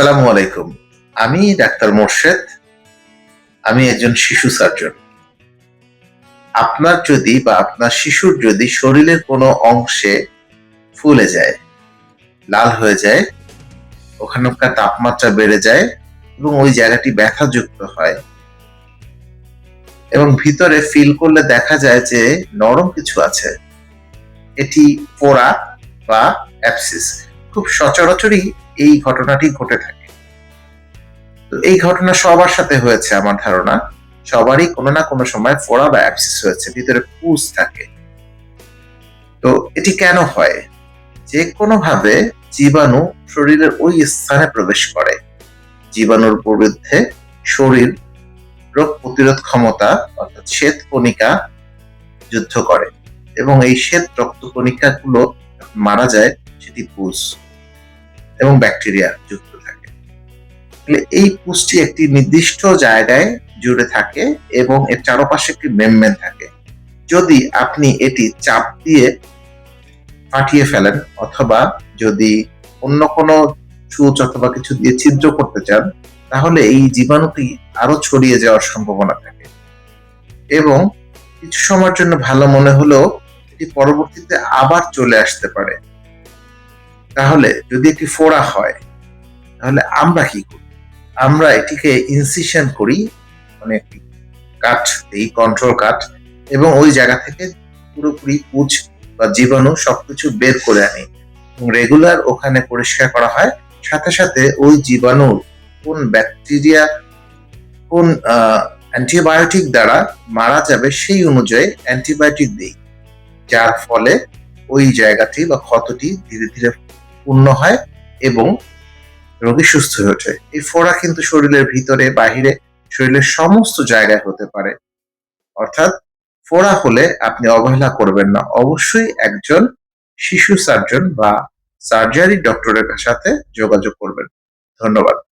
আসসালামু আলাইকুম। আমি ডাক্তার মোর্শেদ। আমি একজন শিশু সার্জন। আপনার যদি বা আপনার শিশুর যদি শরীরের কোনো অংশে ফুলে যায়, লাল হয়ে যায়, ওখানকার তাপমাত্রা বেড়ে যায় এবং ওই জায়গাটি ব্যথাযুক্ত হয় এবং ভিতরে ফিল করলে দেখা যায় যে নরম কিছু আছে, এটি ফোড়া বা অ্যাবসিস। খুব সচরাচরই এই ঘটনাটি ঘটে থাকে। তো এই ঘটনা সবার সাথে হয়েছে আমার ধারণা। সবারই কোনো না কোনো সময় ফোড়া বা অ্যাবসিস হয়েছে, ভিতরে পুজ থাকে। তো এটি কেন হয়? যে কোনোভাবে জীবাণু শরীরের ওই স্থানে প্রবেশ করে। জীবাণুর বিরুদ্ধে শরীর রোগ প্রতিরোধ ক্ষমতা অর্থাৎ শ্বেত কণিকা যুদ্ধ করে এবং এই শ্বেত রক্ত কণিকাগুলো মারা যায়, সেটি পুজ এবং ব্যাকটেরিয়া যুক্ত থাকে। এই পুষ্টি একটি নির্দিষ্ট জায়গায় জুড়ে থাকে এবং এর চারপাশে একটি মেমব্রেন থাকে। যদি আপনি এটি চাপ দিয়ে ফাটিয়ে ফেলেন অথবা যদি অন্য কোনো সূচ অথবা কিছু দিয়ে ছিদ্র করতে চান, তাহলে এই জীবাণুটি আরো ছড়িয়ে যাওয়ার সম্ভাবনা থাকে এবং কিছু সময়ের জন্য ভালো মনে হলেও এটি পরবর্তীতে আবার চলে আসতে পারে। তাহলে যদি একটি ফোড়া হয়, তাহলে আমরা কি করি? আমরা এটিকে ইনসিশন করি, মানে একটি কাট দিই, কন্ট্রোল কাট, এবং ওই জায়গা থেকে পুরোপুরি পুঁজ বা জীবাণু সবকিছু বের করে আনি এবং রেগুলার ওখানে পরিষ্কার করা হয়। সাথে সাথে ওই জীবাণুর কোন ব্যাকটেরিয়া কোন অ্যান্টিবায়োটিক দ্বারা মারা যাবে সেই অনুযায়ী অ্যান্টিবায়োটিক দিই, যার ফলে ওই জায়গাটি বা ক্ষতটি ধীরে ধীরে পূর্ণ হয় এবং রোগী সুস্থ হয়ে ওঠে। এই ফোড়া কিন্তু শরীরের ভিতরে বাহিরে শরীরের সমস্ত জায়গায় হতে পারে। অর্থাৎ ফোড়া হলে আপনি অবহেলা করবেন না, অবশ্যই একজন শিশু সার্জন বা সার্জারি ডক্টরের সাথে যোগাযোগ করবেন। ধন্যবাদ।